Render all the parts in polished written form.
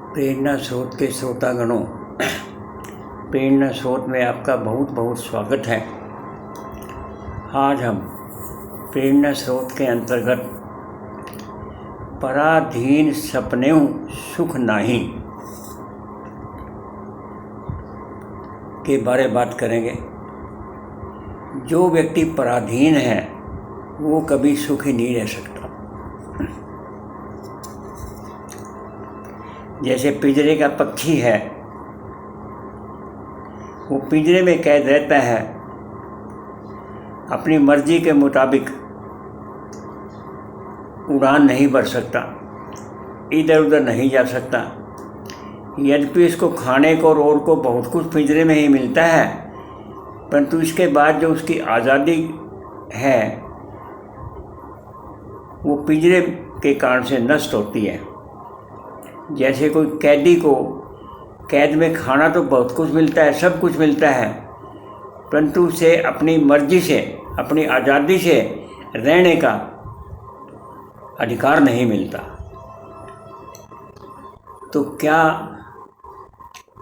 प्रेरणा स्रोत के श्रोतागणों, प्रेरणा स्रोत में आपका बहुत बहुत स्वागत है। आज हम प्रेरणा स्रोत के अंतर्गत पराधीन सपनेऊ सुख नाही के बारे में बात करेंगे। जो व्यक्ति पराधीन है वो कभी सुखी नहीं रह सकता। जैसे पिंजरे का पक्षी है, वो पिंजरे में कैद रहता है, अपनी मर्जी के मुताबिक उड़ान नहीं भर सकता, इधर उधर नहीं जा सकता। यद्यपि इसको खाने को और को बहुत कुछ पिंजरे में ही मिलता है, परंतु इसके बाद जो उसकी आज़ादी है वो पिंजरे के कारण से नष्ट होती है। जैसे कोई कैदी को कैद में खाना तो बहुत कुछ मिलता है, सब कुछ मिलता है, परंतु उसे अपनी मर्जी से, अपनी आज़ादी से रहने का अधिकार नहीं मिलता। तो क्या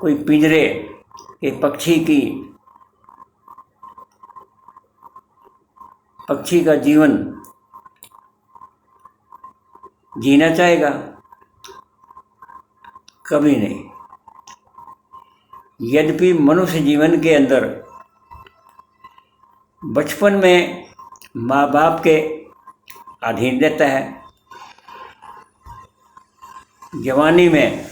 कोई पिंजरे के पक्षी का जीवन जीना चाहेगा? कभी नहीं। यद्यपि मनुष्य जीवन के अंदर बचपन में माँ बाप के अधीन रहता है, जवानी में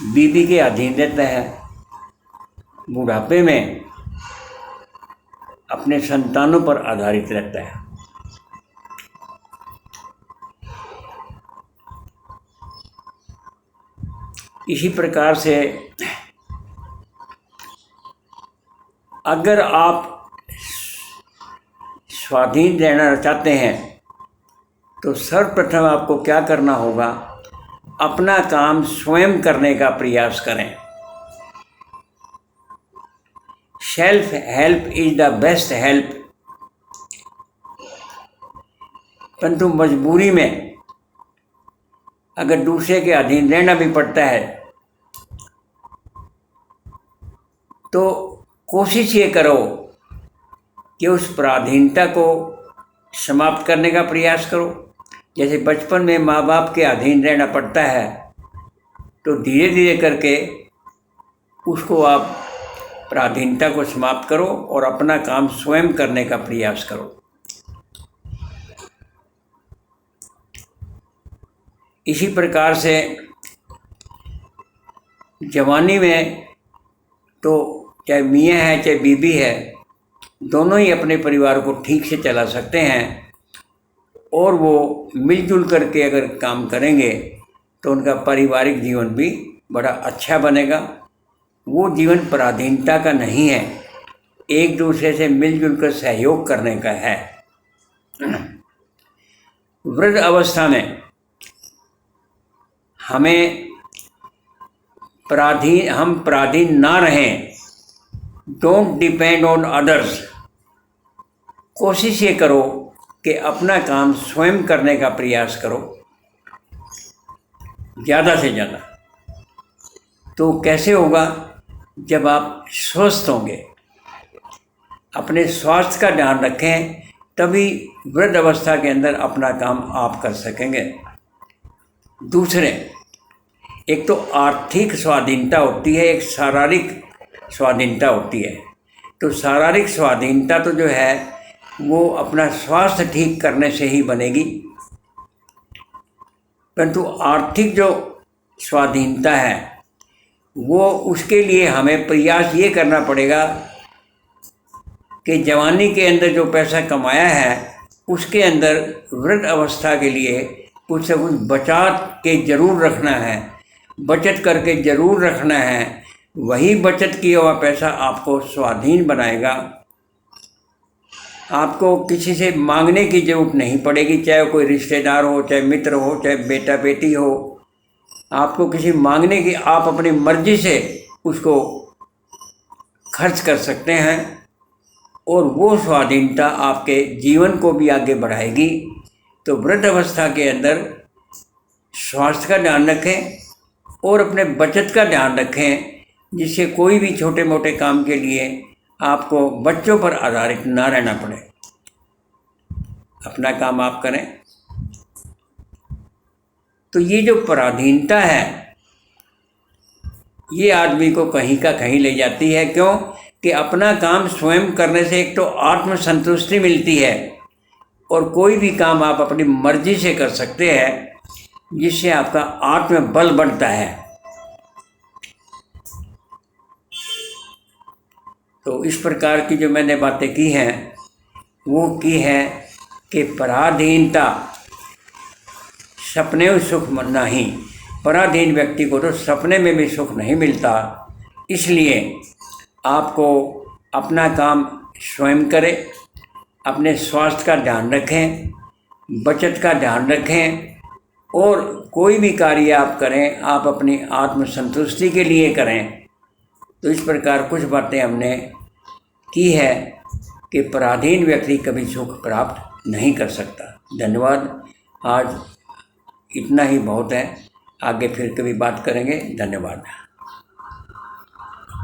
बीवी के अधीन रहता है, बुढ़ापे में अपने संतानों पर आधारित रहता है। इसी प्रकार से अगर आप स्वाधीन रहना चाहते हैं तो सर्वप्रथम आपको क्या करना होगा? अपना काम स्वयं करने का प्रयास करें। Self help is the best help. परंतु मजबूरी में अगर दूसरे के अधीन रहना भी पड़ता है तो कोशिश ये करो कि उस पराधीनता को समाप्त करने का प्रयास करो। जैसे बचपन में माँ बाप के अधीन रहना पड़ता है, तो धीरे धीरे करके उसको आप पराधीनता को समाप्त करो और अपना काम स्वयं करने का प्रयास करो। इसी प्रकार से जवानी में तो चाहे मियाँ है चाहे बीबी है, दोनों ही अपने परिवार को ठीक से चला सकते हैं और वो मिलजुल करके अगर काम करेंगे तो उनका पारिवारिक जीवन भी बड़ा अच्छा बनेगा। वो जीवन पराधीनता का नहीं है, एक दूसरे से मिलजुल कर सहयोग करने का है। वृद्ध अवस्था में हम पराधीन ना रहें। Don't depend on others. कोशिश ये करो कि अपना काम स्वयं करने का प्रयास करो ज़्यादा से ज़्यादा। तो कैसे होगा? जब आप स्वस्थ होंगे, अपने स्वास्थ्य का ध्यान रखें, तभी वृद्ध अवस्था के अंदर अपना काम आप कर सकेंगे। दूसरे, एक तो आर्थिक स्वाधीनता होती है, एक शारीरिक स्वाधीनता होती है। तो शारीरिक स्वाधीनता तो जो है वो अपना स्वास्थ्य ठीक करने से ही बनेगी, परंतु आर्थिक जो स्वाधीनता है वो उसके लिए हमें प्रयास ये करना पड़ेगा कि जवानी के अंदर जो पैसा कमाया है उसके अंदर वृद्ध अवस्था के लिए कुछ से कुछ बचा के ज़रूर रखना है, बचत करके ज़रूर रखना है। वही बचत किया हुआ पैसा आपको स्वाधीन बनाएगा। आपको किसी से मांगने की ज़रूरत नहीं पड़ेगी, चाहे कोई रिश्तेदार हो, चाहे मित्र हो, चाहे बेटा बेटी हो। आपको किसी मांगने की, आप अपनी मर्जी से उसको खर्च कर सकते हैं और वो स्वाधीनता आपके जीवन को भी आगे बढ़ाएगी। तो वृद्ध अवस्था के अंदर स्वास्थ्य का ध्यान रखें और अपने बचत का ध्यान रखें, जिससे कोई भी छोटे मोटे काम के लिए आपको बच्चों पर आधारित ना रहना पड़े। अपना काम आप करें। तो ये जो पराधीनता है ये आदमी को कहीं का कहीं ले जाती है। क्यों कि अपना काम स्वयं करने से एक तो आत्मसंतुष्टि मिलती है और कोई भी काम आप अपनी मर्जी से कर सकते हैं, जिससे आपका आत्मबल बढ़ता है। तो इस प्रकार की जो मैंने बातें की हैं वो की है कि पराधीनता सपने में सुख नहीं, पराधीन व्यक्ति को तो सपने में भी सुख नहीं मिलता। इसलिए आपको अपना काम स्वयं करें, अपने स्वास्थ्य का ध्यान रखें, बचत का ध्यान रखें और कोई भी कार्य आप करें आप अपनी आत्मसंतुष्टि के लिए करें। तो इस प्रकार कुछ बातें हमने की है कि पराधीन व्यक्ति कभी सुख प्राप्त नहीं कर सकता। धन्यवाद। आज इतना ही बहुत है, आगे फिर कभी बात करेंगे। धन्यवाद।